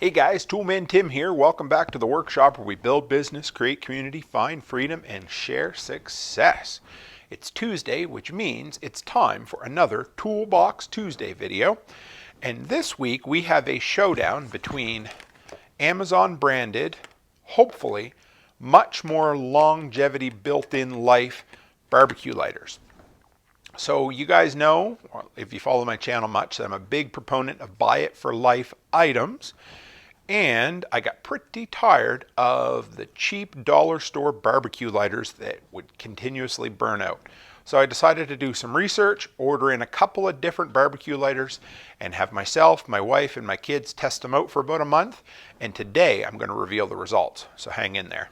Hey guys, Toolman Tim here. Welcome back to the workshop where we build business, create community, find freedom, and share success. It's Tuesday, which means it's time for another Toolbox Tuesday video. And this week we have a showdown between Amazon branded, hopefully, much more longevity built-in life barbecue lighters. So you guys know, if you follow my channel much, that I'm a big proponent of buy it for life items. And I got pretty tired of the cheap dollar store barbecue lighters that would continuously burn out. So I decided to do some research, order in a couple of different barbecue lighters, and have myself, my wife, and my kids test them out for about a month. And today I'm going to reveal the results. So hang in there.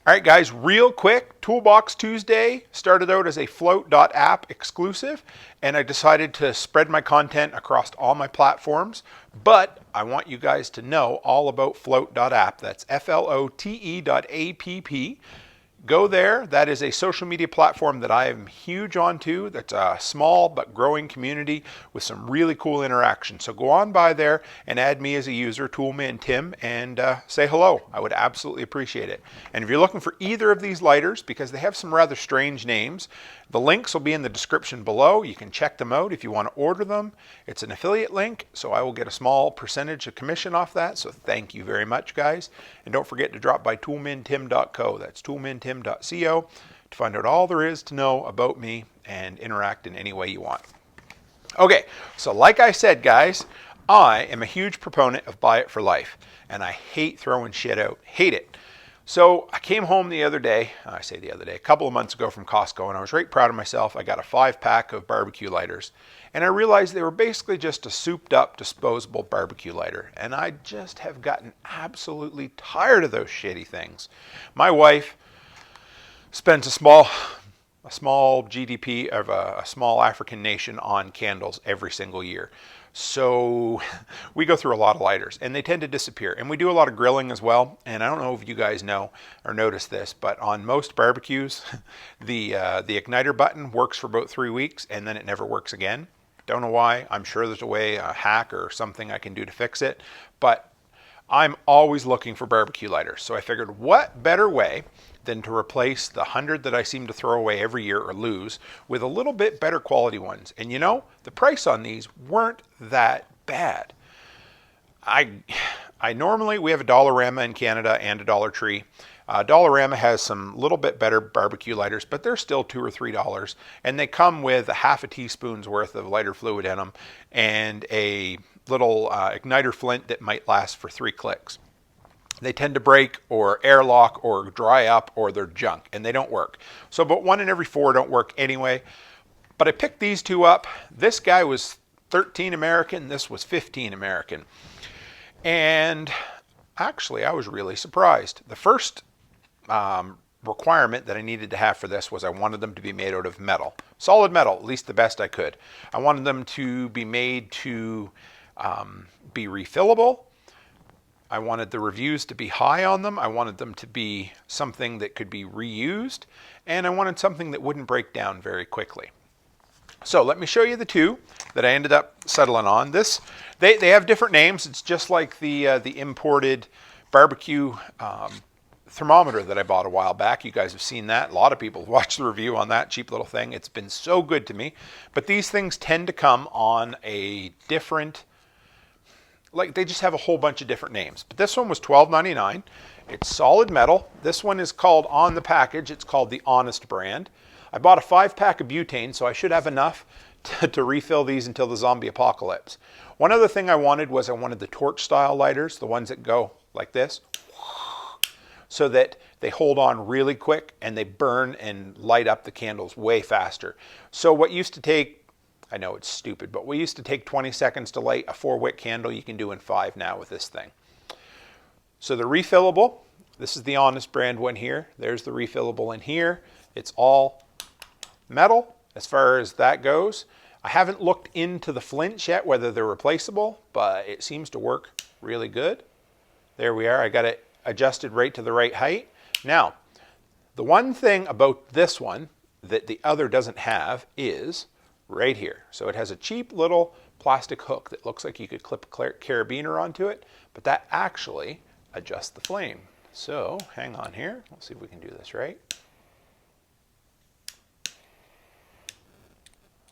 All right, guys, real quick, Toolbox Tuesday started out as a FLOTE.app exclusive, and I decided to spread my content across all my platforms, but I want you guys to know all about FLOTE.app. That's FLOTE.app. Go there. That is a social media platform that I am huge onto. That's a small but growing community with some really cool interaction. So go on by there and add me as a user, Toolman Tim, and say hello. I would absolutely appreciate it. And if you're looking for either of these lighters, because they have some rather strange names, the links will be in the description below. You can check them out if you want to order them. It's an affiliate link, so I will get a small percentage of commission off that. So thank you very much, guys. And don't forget to drop by toolmantim.co. That's toolmantim.co to find out all there is to know about me and interact in any way you want. Okay, so like I said, guys, I am a huge proponent of buy it for life, and I hate throwing shit out. Hate it. So I came home the other day, a couple of months ago from Costco, and I was right proud of myself. I got a 5-pack of barbecue lighters, and I realized they were basically just a souped up disposable barbecue lighter. And I just have gotten absolutely tired of those shitty things. My wife spends a small GDP of a small African nation on candles every single year. So we go through a lot of lighters, and they tend to disappear. And we do a lot of grilling as well. And I don't know if you guys know or notice this, but on most barbecues, the igniter button works for about 3 weeks, and then it never works again. Don't know why. I'm sure there's a hack or something I can do to fix it. But I'm always looking for barbecue lighters. So I figured, what better way than to replace the 100 that I seem to throw away every year or lose with a little bit better quality ones. And you know, the price on these weren't that bad. We have a Dollarama in Canada and a Dollar Tree. Dollarama has some little bit better barbecue lighters, but they're still $2 or $3, and they come with a half a teaspoon's worth of lighter fluid in them and a little igniter flint that might last for 3 clicks. They tend to break or airlock or dry up, or they're junk and they don't work. So about 1 in every 4 don't work anyway. But I picked these two up. This guy was 13 American. This was 15 American. And actually, I was really surprised. The first requirement that I needed to have for this was I wanted them to be made out of metal. Solid metal, at least the best I could. I wanted them to be made to be refillable. I wanted the reviews to be high on them. I wanted them to be something that could be reused, and I wanted something that wouldn't break down very quickly. So let me show you the two that I ended up settling on. They have different names. It's just like the imported barbecue thermometer that I bought a while back. You guys have seen that. A lot of people watched the review on that cheap little thing. It's been so good to me. But these things tend to come on a different, they just have a whole bunch of different names. But this one was $12.99. It's solid metal. This one is called, on the package, it's called the Honest brand. I bought a 5-pack of butane, so I should have enough to refill these until the zombie apocalypse. One other thing I wanted the torch style lighters, the ones that go like this, so that they hold on really quick and they burn and light up the candles way faster. So what used to take, I know it's stupid, but what used to take 20 seconds to light a 4-wick candle, you can do in 5 now with this thing. So the refillable, this is the Honest brand one here. There's the refillable in here. It's all metal as far as that goes. I haven't looked into the flints yet, whether they're replaceable, but it seems to work really good. There we are. I got it adjusted right to the right height. Now, the one thing about this one that the other doesn't have is right here. So it has a cheap little plastic hook that looks like you could clip a carabiner onto it, but that actually adjusts the flame. So hang on here, let's see if we can do this right.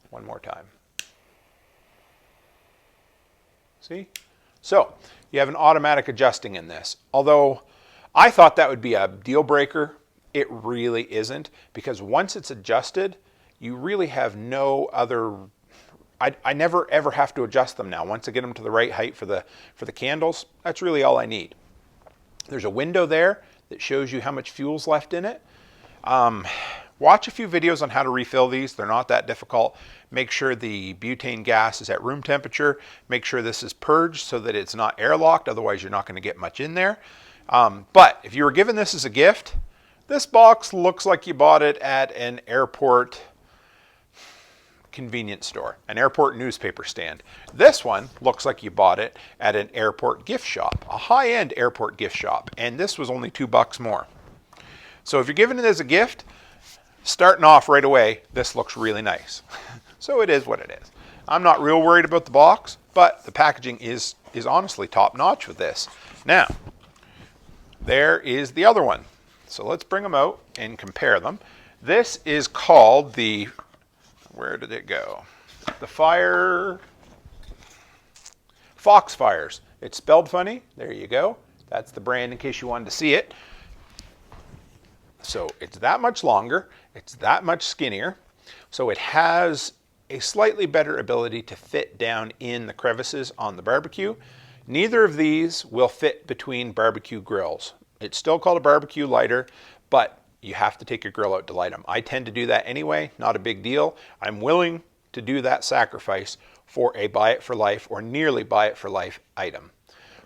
One more time. See? So you have an automatic adjusting in this. Although I thought that would be a deal breaker, it really isn't, because once it's adjusted, you really have no other, I never ever have to adjust them now. Once I get them to the right height for the candles, that's really all I need. There's a window there that shows you how much fuel's left in it. Watch a few videos on how to refill these. They're not that difficult. Make sure the butane gas is at room temperature. Make sure this is purged so that it's not airlocked, otherwise you're not going to get much in there. But if you were given this as a gift, this box looks like you bought it at an airport convenience store, an airport newspaper stand. This one looks like you bought it at an airport gift shop, a high-end airport gift shop, and this was only $2 more. So if you're giving it as a gift, starting off right away, this looks really nice. So it is what it is. I'm not real worried about the box, but the packaging is honestly top-notch with this. Now, there is the other one. So let's bring them out and compare them. This is called the, where did it go? The Foxfires. It's spelled funny. There you go. That's the brand in case you wanted to see it. So it's that much longer. It's that much skinnier. So it has a slightly better ability to fit down in the crevices on the barbecue. Neither of these will fit between barbecue grills. It's still called a barbecue lighter, but you have to take your grill out to light them. I tend to do that anyway, not a big deal. I'm willing to do that sacrifice for a buy it for life or nearly buy it for life item.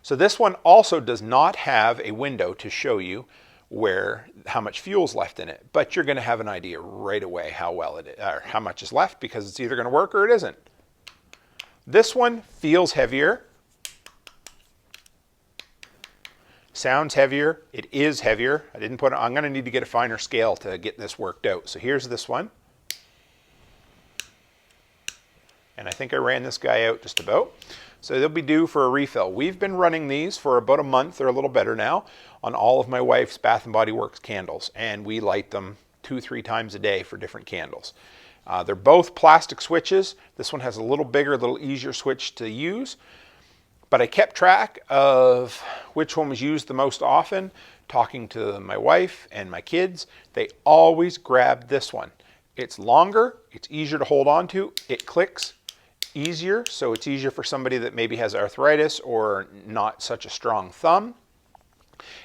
So this one also does not have a window to show you how much fuel's left in it, but you're going to have an idea right away how well it is, or how much is left, because it's either going to work or it isn't. This one feels heavier. Sounds heavier. It is heavier. I didn't put it, I'm going to need to get a finer scale to get this worked out. So here's this one. And I think I ran this guy out just about. So they'll be due for a refill. We've been running these for about a month or a little better now on all of my wife's Bath & Body Works candles. And we light them 2-3 times a day for different candles. They're both plastic switches. This one has a little bigger, a little easier switch to use. But I kept track of which one was used the most often. Talking to my wife and my kids, they always grabbed this one. It's longer, it's easier to hold on to, it clicks easier, so it's easier for somebody that maybe has arthritis or not such a strong thumb.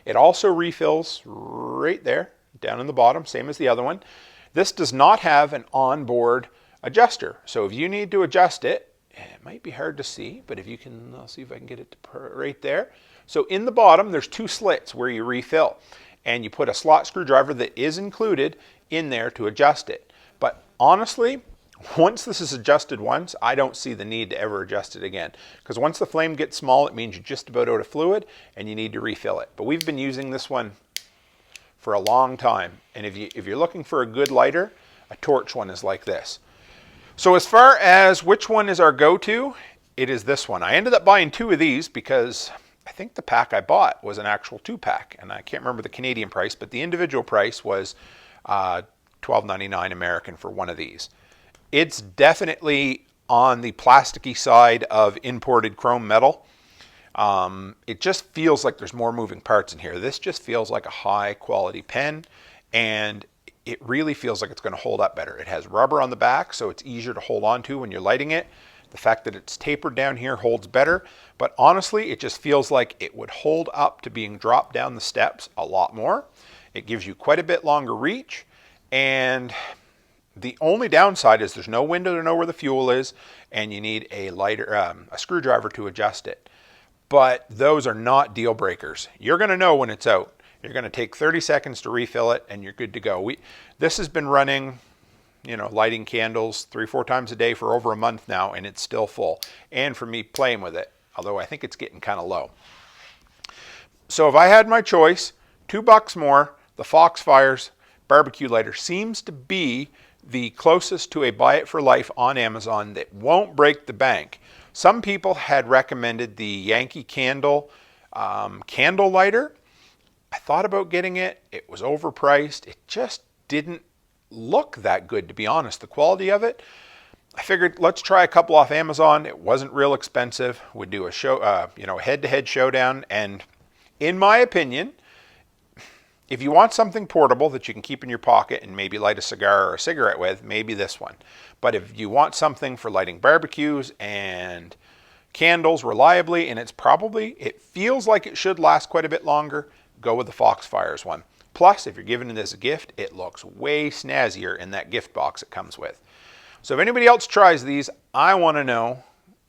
It also refills right there, down in the bottom, same as the other one. This does not have an onboard adjuster, so if you need to adjust it, it might be hard to see, but if you can, I'll see if I can get it to right there. So in the bottom, there's 2 slits where you refill, and you put a slot screwdriver that is included in there to adjust it. But honestly, once this is adjusted once, I don't see the need to ever adjust it again. Because once the flame gets small, it means you're just about out of fluid and you need to refill it. But we've been using this one for a long time. And if you're looking for a good lighter, a torch one is like this. So as far as which one is our go-to, it is this one. I ended up buying 2 of these because I think the pack I bought was an actual 2-pack. And I can't remember the Canadian price, but the individual price was $12.99 American for one of these. It's definitely on the plasticky side of imported chrome metal. It just feels like there's more moving parts in here. This just feels like a high quality pen, and it really feels like it's going to hold up better. It has rubber on the back, so it's easier to hold on to when you're lighting it. The fact that it's tapered down here holds better, but honestly, it just feels like it would hold up to being dropped down the steps a lot more. It gives you quite a bit longer reach, and the only downside is there's no window to know where the fuel is, and you need a lighter, a screwdriver to adjust it. But those are not deal breakers. You're going to know when it's out. You're going to take 30 seconds to refill it, and you're good to go. This has been running, lighting candles 3-4 times a day for over a month now, and it's still full. And for me playing with it, although I think it's getting kind of low. So if I had my choice, $2 more, the Foxfires barbecue lighter seems to be the closest to a buy it for life on Amazon that won't break the bank. Some people had recommended the Yankee Candle candle lighter. I thought about getting it. It was overpriced. It just didn't look that good, to be honest. The quality of it, I figured let's try a couple off Amazon. It wasn't real expensive. We'd do a show, head-to-head showdown. And in my opinion, if you want something portable that you can keep in your pocket and maybe light a cigar or a cigarette with, maybe this one. But if you want something for lighting barbecues and candles reliably, and it feels like it should last quite a bit longer, go with the Foxfire's one. Plus, if you're giving it as a gift, it looks way snazzier in that gift box it comes with. So if anybody else tries these, I want to know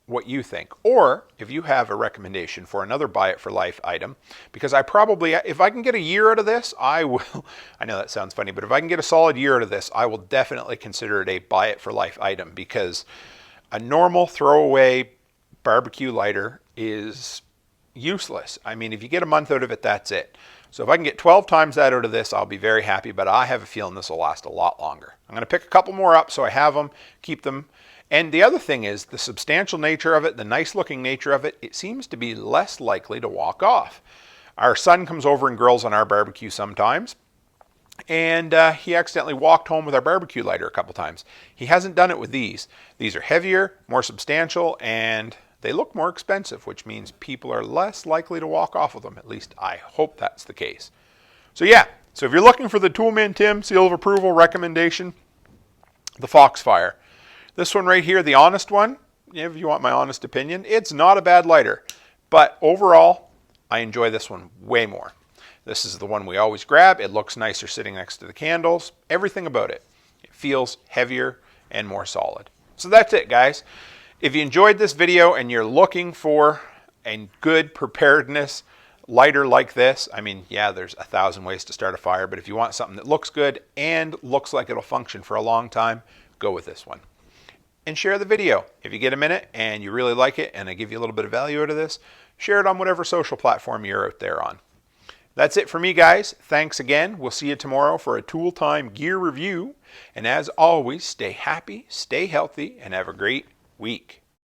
what you think. Or if you have a recommendation for another buy it for life item, because if I can get a year out of this, I will. I know that sounds funny, but if I can get a solid year out of this, I will definitely consider it a buy it for life item, because a normal throwaway barbecue lighter is useless. I mean, if you get a month out of it, that's it. So if I can get 12 times that out of this, I'll be very happy, but I have a feeling this will last a lot longer. I'm going to pick a couple more up so I have them, keep them. And the other thing is the substantial nature of it, the nice looking nature of it, it seems to be less likely to walk off. Our son comes over and grills on our barbecue sometimes, and he accidentally walked home with our barbecue lighter a couple times. He hasn't done it with these. These are heavier, more substantial, and they look more expensive, which means people are less likely to walk off with them. At least I hope that's the case. So yeah, so if you're looking for the Toolman Tim seal of approval recommendation, the Foxfire. This one right here, the honest one, if you want my honest opinion, it's not a bad lighter. But overall, I enjoy this one way more. This is the one we always grab. It looks nicer sitting next to the candles. Everything about it. It feels heavier and more solid. So that's it, guys. If you enjoyed this video and you're looking for a good preparedness lighter like this, I mean, yeah, there's 1,000 ways to start a fire, but if you want something that looks good and looks like it'll function for a long time, go with this one. And share the video. If you get a minute and you really like it and I give you a little bit of value out of this, share it on whatever social platform you're out there on. That's it for me, guys. Thanks again. We'll see you tomorrow for a Tool Time gear review. And as always, stay happy, stay healthy, and have a great week.